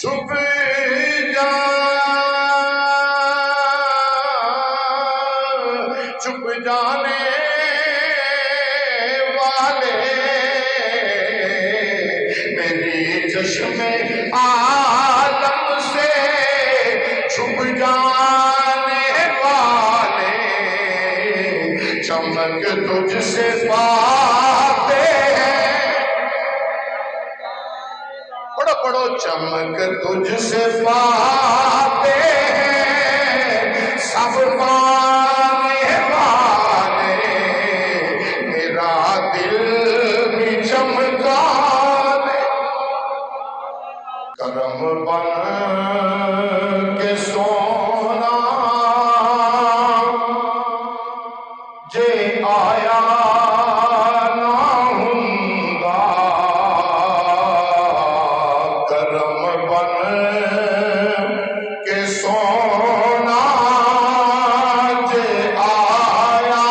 چھپ جا چھپ جانے والے میری چشم عالم سے چھپ جانے والے چمک تجھ سے پاتے ہیں پڑھو پڑھو چمک تجھ سے پاتے ہیں سب پانے والے میرا دل بھی چمکا دے کرم بن کے سونا جے آیا نہ ہونگا کرم بن کے سونا جے آیا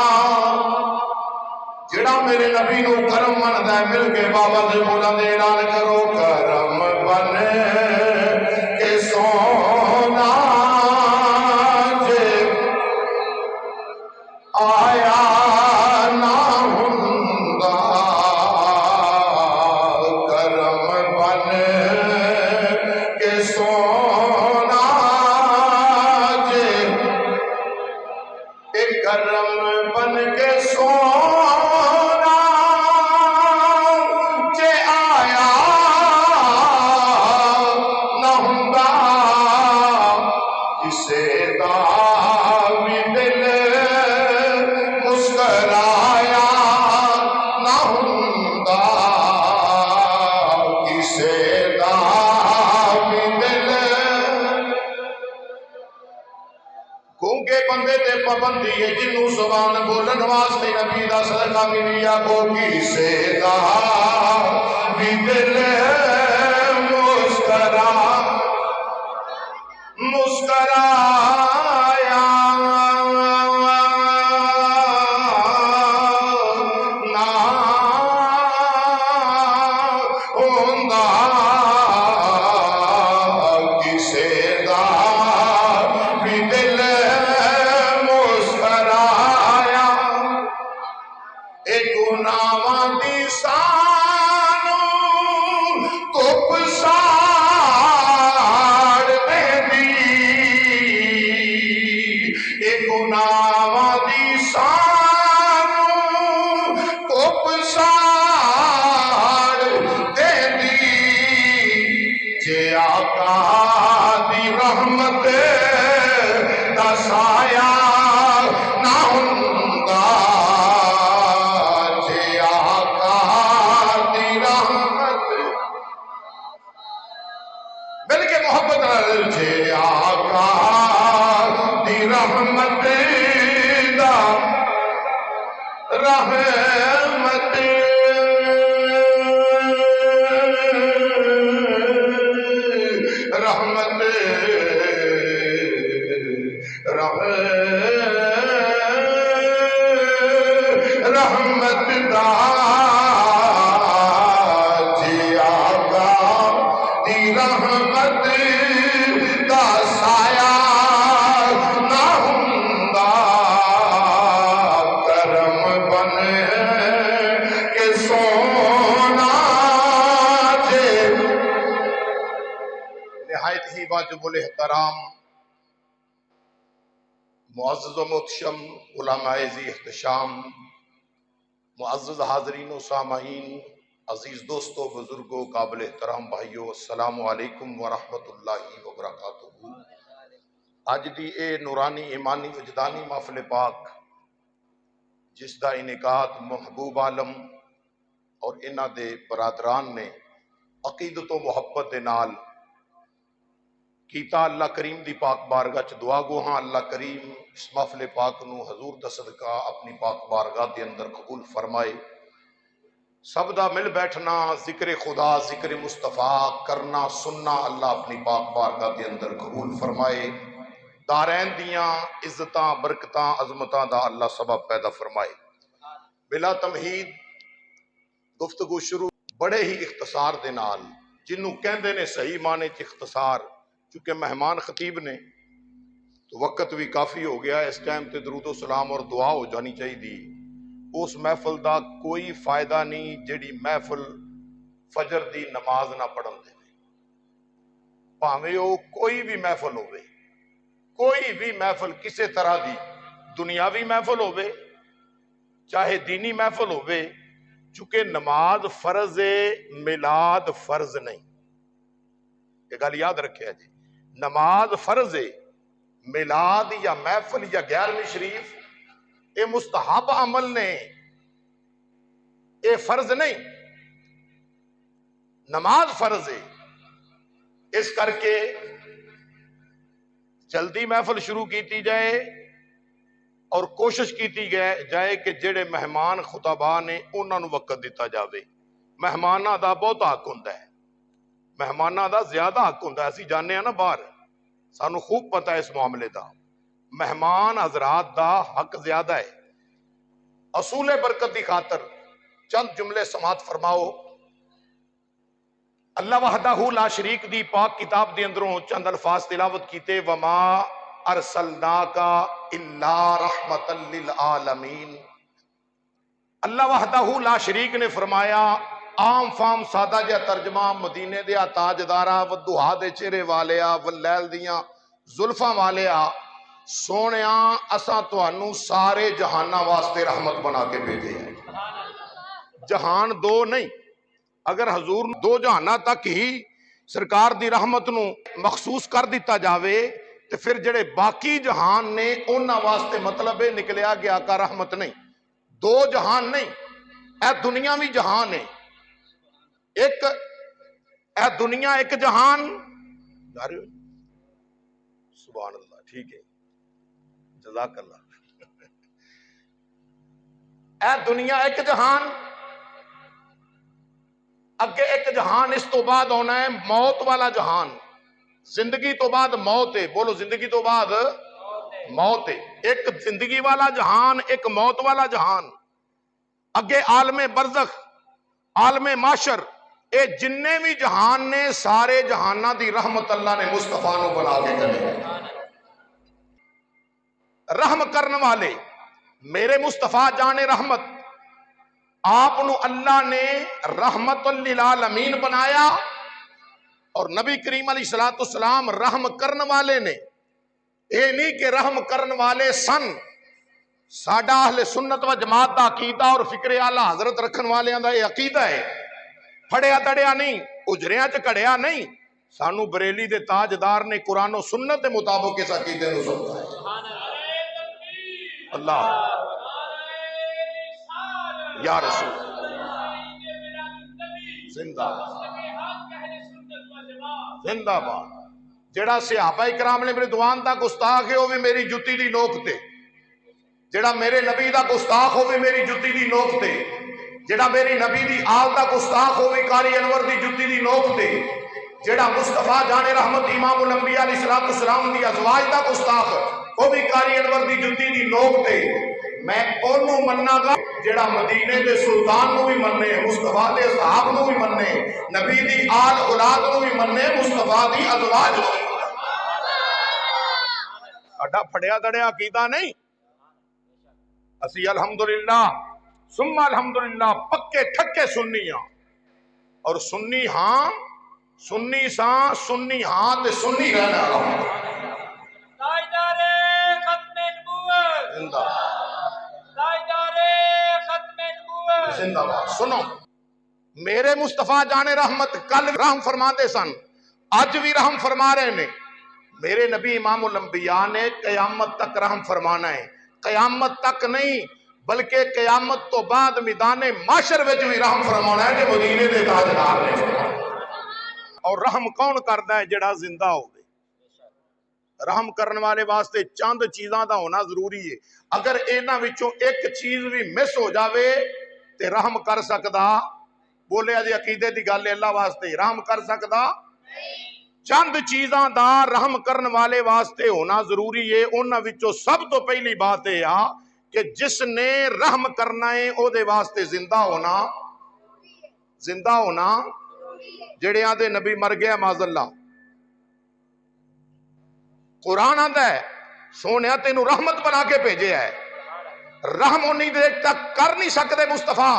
جڑا میرے نبی نو کرم مندا ہے مل کے بابا دے مولا دے اعلان کرو کرم بن کے سونا جے آیا نہ ہونگا کرم بن کے سونا جے ایک کرم بن کے سونا جے آیا نہ ہونگا کسے دا بھی دل مسکرایا نہ ہونگا کسے دا بھی دل گونگے بندے تے پابندی ہے جنوں زبان بولن واسطے نبی دا صدقہ ملی آکو کسے دا بھی دل مسکرایا نہ ہونگا کسے دا بھی دل مسکرایا اے گناہاں دی سانو کپ ساڑ دیندی اے گناہاں دی سانو کپ ساڑ دیندی جے آقا دی رحمت دا سایہ نہ ہونگا جے آقا دی رحمت مل کے محبت نال جے آقا دی رحمت دا رحمت رحمت رحمت دا جے آقا دی رحمت دا سایہ نہ ہونگا کرم بن کے سونا جے نہایت ہی واجب الاحترام معزز و محتشم علماء ذی احتشام معزز حاضرین و سامعین عزیز دوستو بزرگوں قابل احترام بھائیو السلام علیکم ورحمت اللہ وبرکاتہ اج دی اے نورانی ایمانی وجدانی محفل پاک جس دا انعقاد محبوب عالم اور انہاں دے برادران نے عقیدت و محبت دے نال کیتا اللہ کریم دی پاک بارگاہ چ دعا گو ہاں اللہ کریم اس محفل پاک نو حضور دا صدقہ اپنی پاک بارگاہ دے اندر قبول فرمائے سب دا مل بیٹھنا ذکر خدا ذکر مصطفیٰ کرنا سننا اللہ اپنی پاک بارگاہ دے اندر قبول فرمائے دارین دیاں عزتاں برکتاں عظمتاں دا اللہ سبب پیدا فرمائے بلا تمہید گفتگو شروع بڑے ہی اختصار دے نال جنوں کہندے نے صحیح معنی چ اختصار، چونکہ مہمان خطیب نے تو وقت بھی کافی ہو گیا، اس ٹائم تے درود و سلام اور دعا ہو جانی چاہیے۔ اس محفل دا کوئی فائدہ نہیں جیڑی محفل فجر دی نماز نہ پڑھن دے، پاویں او کوئی بھی محفل ہوئے، کوئی بھی محفل کسے طرح دی دنیاوی محفل ہوئے چاہے دینی محفل ہوئے، چونکہ نماز فرض ہے، میلاد فرض نہیں۔ یہ گل یاد رکھے جی، نماز فرض ہے، میلاد یا محفل یا 11ویں شریف یہ مستحب عمل نے، یہ فرض نہیں۔ نماز فرض ہے، اس کر کے جلدی محفل شروع کیتی جائے اور کوشش کیتی جائے کہ جڑے مہمان خطباء نے انہاں نوں وقت دیتا جاوے۔ مہماناں دا بہت حق ہوندا ہے، مہماناں دا زیادہ حق ہوندا ہے، اسی جاننے ہیں نا باہر، سانو خوب پتہ ہے اس معاملے دا، مہمان حضرات دا حق زیادہ ہے۔ اصول برکت دی خاطر چند جملے سماعت فرماؤ۔ اللہ وحدہ لا شریک دی پاک کتاب دے اندروں چند الفاظ تلاوت کیتے، وما ارسلناک الا رحمتا للعالمین۔ اللہ وحدہ لا شریک نے فرمایا، عام فام سادہ جا ترجمہ، مدینے دیا تاجدارا ودہا دے چہرے والیا واللیل دیاں زلفاں والیا، سونیاں اساں تانوں سارے جہاناں واسطے رحمت بنا کے بھیجے ہیں۔ جہان دو نہیں، اگر حضور دو جہاناں تک ہی سرکار دی رحمت نو مخصوص کر دیتا جاوے تو پھر جڑے باقی جہان نے انہاں واسطے مطلب نکلیا گیا کا رحمت نہیں۔ دو جہان نہیں، اے دنیا بھی جہان ہے، ایک اے دنیا ایک جہان، سبحان اللہ، ٹھیک ہے، جزاک اللہ۔ اے دنیا ایک جہان، اگے ایک جہان اس تو بعد ہونا ہے موت والا جہان، زندگی تو بعد موت ہے، بولو زندگی تو بعد موت ہے۔ ایک زندگی والا جہان، ایک موت والا جہان، اگے عالم برزخ، عالم معاشر، اے جننے بھی جہان نے سارے جہانہ دی رحمت اللہ نے مصطفیٰ نو بنا کے کرے۔ رحم کرنے والے میرے مصطفیٰ جان رحمت، آپ نو اللہ نے رحمت للعالمین بنایا، اور نبی کریم علیہ السلام رحم کرنے والے نے، اے نہیں کہ رحم کرنے والے سن۔ ساڈا اہل سنت و جماعت دا عقیدہ اور فکر اعلیٰ حضرت رکھن والے دا یہ عقیدہ ہے، پھڑیا دڑیا نہیں، اجریاں چ کڑیا نہیں، سانو بریلی دے تاجدار نے قرآن و سنت دے مطابق اس عقیدے نو سمجھا ہے۔ اللہ یا رسول زندہ زندہ باد۔ جڑا صحابہ اکرام نے رضوان دا گستاخ ہے وہ بھی میری جتی دی نوک تے، جڑا میرے نبی دا گستاخ ہوئے میری جتی دی نوک تے، جڑا میری نبی دی آل دا گستاخ ہوئے قاری انور دی جتی دی نوک تے، جڑا مصطفیٰ جان رحمت امام الانبیاء علیہ السلام دی ازواج دا گستاخ وہ بھی قاری انور دی جتی دی نوک تے، میں انہوں مننا گا جڑا مدینے دے سلطان نو بھی مننے، مصطفیٰ دے صحاب نو بھی مننے، نبی دی آل اولاد نو بھی مننے، مصطفیٰ دی ازواج نو بھی مننے۔ اڈا پھڑیا دڑیا عقیدہ نہیں، اسی الحمدللہ ثم الحمدللہ پکے ٹھکے سنی ہاں، اور سنی ہاں، سنی ساں، سنی ہاں تے سنی رہنا رہا۔ تاجدار ختم نبوت، زندہ تاجدار ختم نبوت، زندہ باد۔ سنو، میرے مصطفیٰ جان رحمت کل رحم فرما دے سن، آج بھی رحم فرما رہے نے۔ میرے نبی امام الانبیاء نے قیامت تک رحم فرمانا ہے، قیامت تک نہیں بلکہ قیامت تو بعد میدان معاشر وچ بھی رحم فرمانا ہے کہ مدینے دے تاجدار نے فرمایا۔ اور رحم کون کردا ہے؟ جڑا زندہ ہوئے۔ رحم کرنے والے واسطے چند چیزاں دا ہونا ضروری ہے، اگر انہاں وچوں ایک چیز بھی مس ہو جاوے تے رحم کر سکدا، بولے جی عقیدے دی گل اللہ واسطے رحم کر سکدا؟ چند چیزاں دا رحم کرنے والے واسطے ہونا ضروری ہے۔ انہاں وچوں سب تو پہلی بات ہے کہ جس نے رحم کرنا ہے او دے واسطے زندہ ہونا جڑے آدھے نبی مر گیا معاذ اللہ. قرآن آتا ہے سونے تینوں رحمت بنا کے بھیجے ہے. رحم انہی دیر تک کر نہیں سکتے مصطفیٰ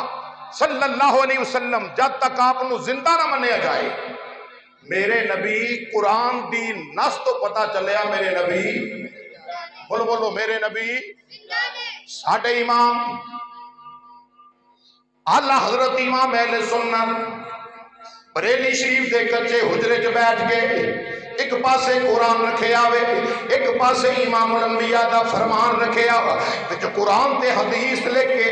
صلی اللہ علیہ وسلم جب تک آپ نو زندہ نہ منیا جائے. میرے نبی قرآن دی نس تو پتا چلیا میرے نبی بولو بولو میرے نبی ساڈے امام اعلیٰ حضرت امام اہل سنت بریلی شریف دے کچے حجرے چ بیٹھ کے ایک پاسے قرآن رکھے آوے ایک پاسے امام الانبیاء دا فرمان رکھے آوے جو قرآن تے حدیث لے کے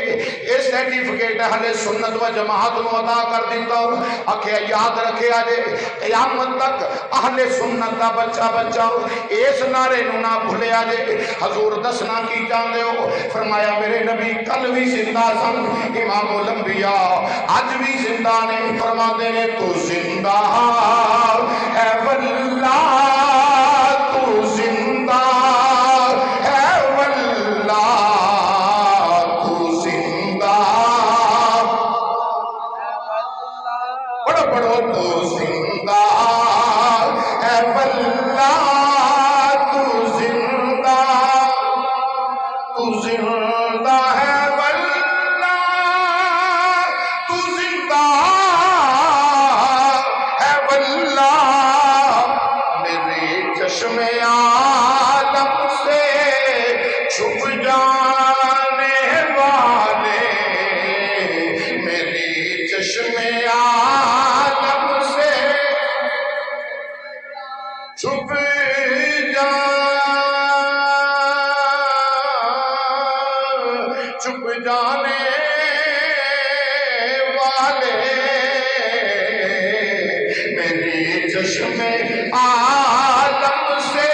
اے سرٹیفکیٹ اہل سنت و جماعت نو عطا کر دیتا ہوں. آکھے یاد رکھے آجے قیامت تک اہل سنت دا بچہ بچہ اس نعرے نو نہ بھولے آجے. حضور دسنا کی چاہتے ہو؟ فرمایا میرے نبی کل بھی زندہ سن امام الانبیاء آج بھی زندہ نے. فرما دے تو زندہ ہے واللہ تو زندہ ہے واللہ تو زندہ پڑھو پڑھو تو زندہ ہے واللہ تو زندہ ہے واللہ تو زندہ ہے واللہ میرے چشم عالم سے چھپ جانے والے میری چشم عالم سے چھپ جانے والے میری چشم عالم سے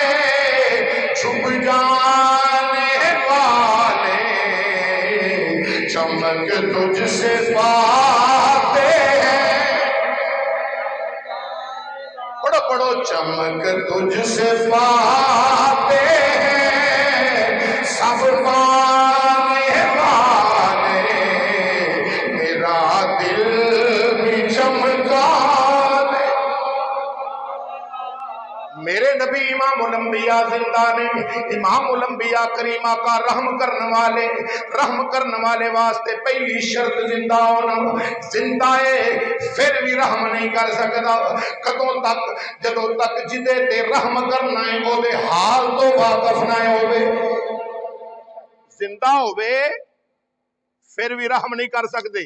چھپ جانے والے چمک تجھ سے پاتے ہیں پڑھو پڑھو چمک تجھ سے پاتے ہیں سب پانے والے میرا دل بھی چمکا دے. میرے نبی امام الانبیاء زندہ نے. امام الانبیاء کریمہ کا رحم کرنے والے واسطے پہلی شرط زندہ ہونا. زندہ ہے پھر بھی رحم نہیں کر سکتا کدوں تک جدوں تک جدے تے رحم کرنا ہے وہ دے حال تو واقف نہ ہوئے. زندہ ہوئے پھر بھی رحم نہیں کر سکتے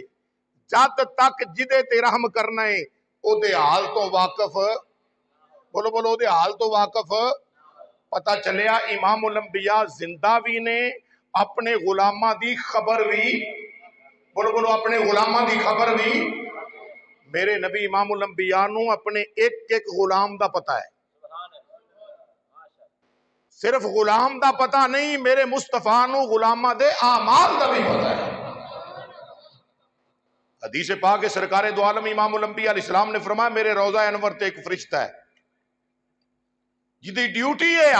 جد تک جدے تے رحم کرنا ہے او دے حال تو واقف بولو بولو دے حال تو واقف. پتہ چلیا امام الانبیاء زندہ بھی نے اپنے غلامہ دی خبر بھی بولو بولو اپنے غلامہ دی خبر بھی. میرے نبی امام الانبیاء نو اپنے ایک ایک غلام دا پتہ ہے. صرف غلام دا پتہ نہیں میرے مصطفیٰ نو غلامہ دے اعمال دا بھی پتہ ہے. حدیث پاک کے سرکار دو عالم امام الانبیاء علیہ السلام نے فرمایا میرے روضہ انور تے ایک فرشتہ ہے جدی ڈیوٹی ہے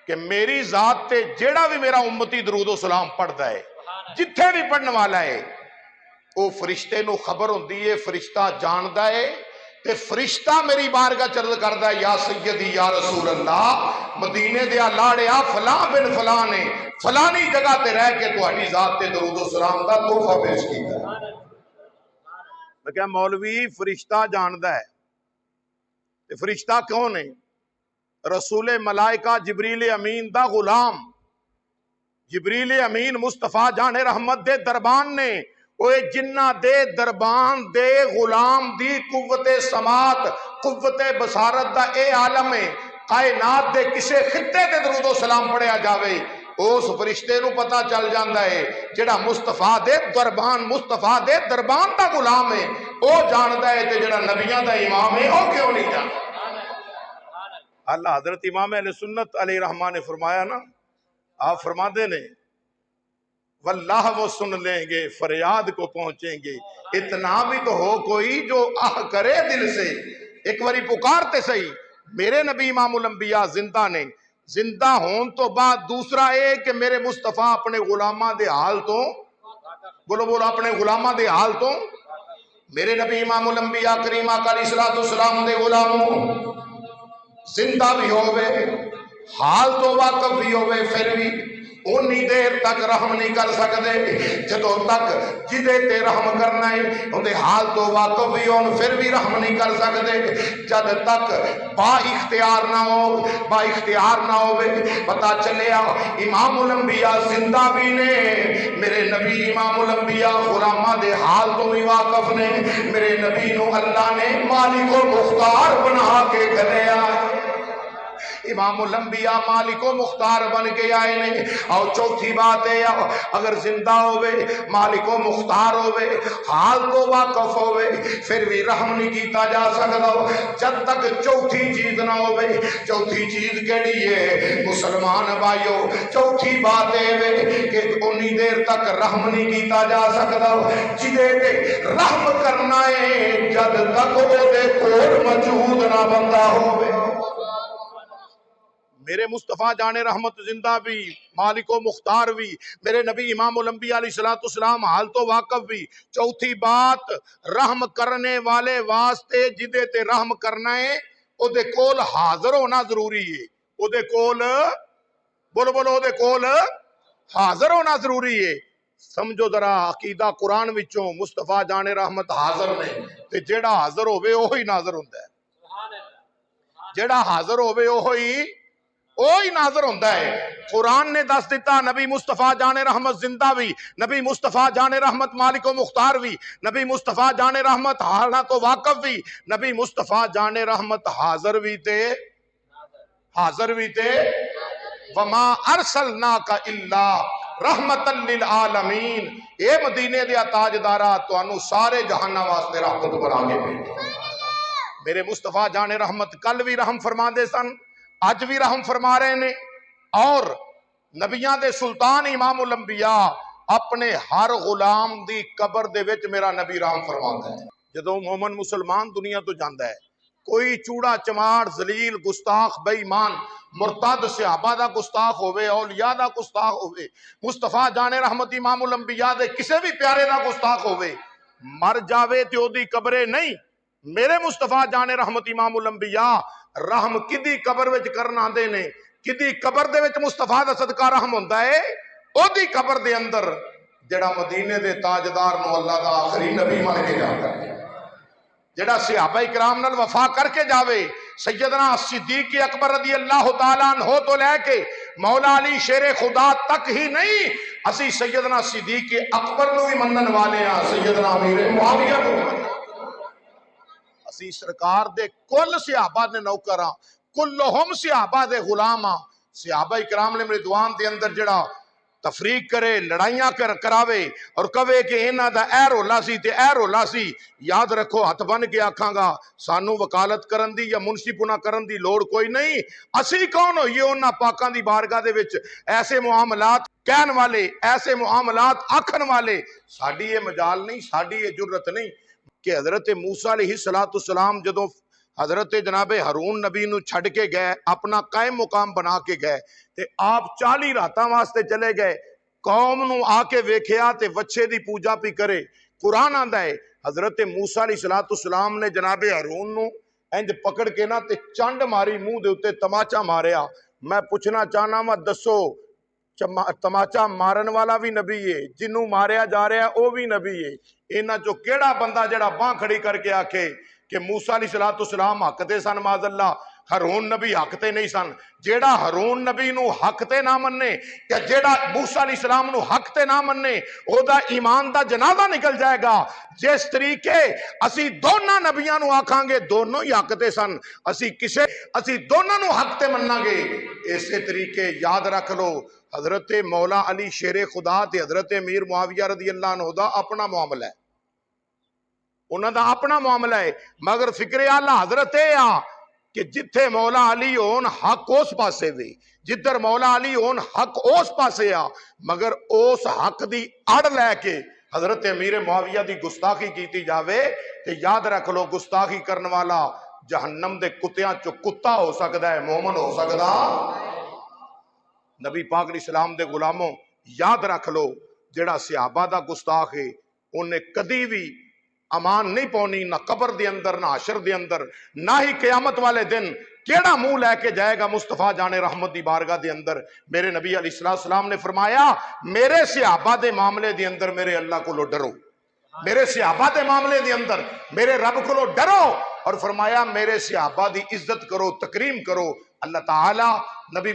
کہ میری ذات تے جیڑا بھی میرا امتی درود و سلام پڑھتا ہے جتھے بھی پڑھنے والا ہے وہ فرشتے نو خبر ہوندی ہے فرشتہ جاندا ہے تے فرشتہ میری بارگاہ چرد کردا ہے یا سیدی یا رسول اللہ مدینے دیا لاڑیا فلاں بن فلاں نے فلانی جگہ تے رہ کے تہاڈی ذات تے درود و سلام دا تحفہ پیش کیتا ہے. میں کہا مولوی فرشتہ جاندا ہے تے فرشتہ کون ہے؟ رسول ملائکہ جبریل امین دا غلام. جبریل امین مصطفیٰ جان رحمت دے دربان نے وہ جنہ دے دربان دے غلام دی قوت سماعت قوت بصارت دا اے عالم ہے کائنات دے کسے خطے تے درود و سلام پڑھیا جاوے اس فرشتے نو پتا چل جاندہ ہے جڑا مصطفیٰ دے دربان دا غلام ہے او جاندہ ہے تے جڑا نبیان دا امام ہے او کیوں نہیں جاندہ. اللہ حضرت امام اہل سنت علیہ رحمہ نے فرمایا نا آپ فرما دے نے واللہ وہ سن لیں گے فریاد کو پہنچیں گے. اتنا بھی تو ہو کوئی جو آہ کرے دل سے ایک باری پکارتے صحیح. میرے نبی امام الانبیاء زندہ نے زندہ ہون تو بعد دوسرا اے کہ میرے مصطفیٰ اپنے غلامہ دے حال تو بولو بولو اپنے غلامہ دے حال تو میرے نبی امام الانبیاء کریم آقا علیہ السلام دے غلاموں زندہ بھی ہوئے حال تو واقف بھی ہوئے پھر بھی اونی دیر تک رحم نہیں کر سکتے جدوں تک جدے تے رحم کرنا ہے اندے حال تو واقف بھی ہون پھر بھی رحم نہیں کر سکتے جد تک با اختیار نہ ہوئے پتا چلیا امام الانبیاء زندہ بھی نے میرے نبی امام الانبیاء غلامہ دے حال تو بھی واقف نے میرے نبی نو اللہ نے مالک و مختار بنا کے گھلیا امام الانبیاء مالک و مختار بن کے آئے نے اور چوتھی بات ہے اگر زندہ ہوئے مالک و مختار ہوئے حال تو واقف ہوئے پھر بھی رحم نہیں کیتا جا سکتا جب تک چوتھی چیز نہ ہوئے چوتھی چیز کیڑی ہے مسلمان بھائیو چوتھی بات ہے کہ انی دیر تک رحم نہیں کیتا جا سکتا جدے تے رحم کرنا ہے جد تک وہ دے کول موجود نہ بندہ ہوئے میرے مصطفیٰ جان رحمت زندہ بھی مالک و مختار بھی میرے نبی امام الانبیاء علیہ السلام حال تو واقف بھی چوتھی بات رحم کرنے والے واسطے جدے تے رحم کرنا ہے او دے کول حاضر ہونا ضروری ہے او دے کول بولو او دے کول حاضر ہونا ضروری ہے سمجھو ذرا عقیدہ قرآن وچوں مصطفیٰ جان رحمت حاضر نے تے جیڑا حاضر ہوئے وہی ناظر ہوندہ ہے جیڑا حاضر ہوئے وہی ناظر ہوندہ ہے قرآن نے دس دیتا نبی مصطفیٰ جان رحمت زندہ بھی نبی مصطفیٰ جان رحمت مالک و مختار بھی نبی مصطفیٰ جان رحمت حالہ تو واقف بھی نبی مصطفیٰ جان رحمت حاضر بھی تے وما ارسلناک الا رحمت للعالمین اے مدینے دیا تاجدارہ تو انو سارے جہانہ واسطے رحمت بنا کے بیٹھے میرے مصطفیٰ جان رحمت کل بھی رحم فرما دے سن آج بھی رحم فرما رہے نے اور نبیاں دے سلطان امام الانبیاء اپنے ہر غلام دی قبر دے وچ میرا نبی رحم فرماتا ہے جدوں مومن مسلمان دنیا تو جاندا ہے کوئی چوڑا چماڑ ذلیل گستاخ بے ایمان مرتد صحابہ دا گستاخ ہوئے اولیاء دا گستاخ ہوئے مصطفیٰ جان رحمت امام الانبیاء دے کسے بھی پیارے دا گستاخ ہوئے مر جاوے تے او دی قبرے نہیں میرے مصطفیٰ جان رحمت امام الانبیاء رحم کدی قبر وچ کرنا دے نے کدی قبر دے وچ مصطفیٰ دا صدقہ رحم ہوندہ ہے او دی قبر دے اندر جڑا مدینے دے تاجدار نو اللہ دا آخری نبی مان کے جاتا ہے جڑا صحابہ اکرام نال وفا کر کے جاوے سیدنا صدیق اکبر رضی اللہ تعالیٰ عنہ تو لے کے مولا علی شیر خدا تک ہی نہیں اسی سیدنا صدیق اکبر نو بھی منن والے ہیں سیدنا امیر معاویہ کو اسی سرکار دے کل صحابہ دے نوکراں کلہم صحابہ دے غلاماں صحابہ اکرام نے رضوان دے اندر جڑا تفریق کرے لڑائیاں کراوے اور کہے کہ انہاں دا اے رولا سی تے اے رولا سی یاد رکھو ہاتھ بن کے آکھاں گا سانو وکالت کرن دی یا منشی پنا کرن دی لوڑ کوئی نہیں اسی کون ہوئیے انہاں پاکاں دی بارگاہ دے وچ ایسے معاملات کہن والے ایسے معاملات آکھن والے ساڈی یہ مجال نہیں ساڈی یہ جرت نہیں کہ حضرت موسیٰ علیہ السلام جدوں حضرت جناب ہارون نبی نو چھڑ کے گئے اپنا قائم مقام بنا کے گئے تے آپ 40 راتاں واسطے چلے گئے قوم نو آ کے ویکھیا تے وچھے دی پوجا پی کرے قرآن آندا ہے حضرت موسیٰ علیہ السلام نے جناب ہارون نو انج پکڑ کے نا تے چنڈ ماری منہ دے اوتے تماچا ماریا میں پوچھنا چاہنا وا دسو تماچا مارن والا بھی نبی ہے جنوں ماریا جا رہا ہے وہ بھی نبی ہے انہاں چو کیڑا بندہ جڑا باں کھڑی کر کے آکھے کہ موسیٰ علیہ السلام حق تے سن معاذ اللہ ہارون نبی حق تے نہیں سن جیڑا ہارون نبی نو حق تے نہ مننے یا جیڑا موسیٰ علیہ السلام نو حق تے نہ مننے او دا ایمان دا جنازہ نکل جائے گا جس طریقے اسی دونوں نبیاں نو آکھاں گے دونوں ہی حق تے سن اسی دونوں نو حق تے مننا گے اسی طریقے یاد رکھ لو حضرت مولا علی شیر خدا تے حضرت امیر معاویہ رضی اللہ عنہ دا اپنا معاملہ ہے انہاں دا اپنا معاملہ ہے مگر فکر اعلیٰ حضرت کہ جتھے مولا علی ہون حق اس پاسے وے جدھر مولا علی ہون حق اس پاسے مگر اس حق دی اڑ لے کے حضرت امیر معاویہ دی گستاخی کیتی جاوے تے یاد رکھ لو گستاخی کرن والا جہنم دے کتیاں چو کتا ہو سکدا ہے مومن ہو سکدا نبی پاک علیہ السلام دے غلاموں یاد رکھ لو جڑا صحابہ دا گستاخ ہے انہیں کدی بھی امان نہیں پونی نہ قبر دے اندر نہ حشر دے اندر نہ ہی قیامت والے دن کیڑا منہ لے کے جائے گا مصطفیٰ جان رحمت دی بارگاہ دے اندر. میرے نبی علیہ السلام نے فرمایا میرے صحابہ دے معاملے دے اندر میرے اللہ کو ڈرو, میرے صحابہ دے معاملے دے اندر میرے رب کو ڈرو, اور فرمایا میرے صحابہ دی عزت کرو, تکریم کرو. اللہ تعالی نبی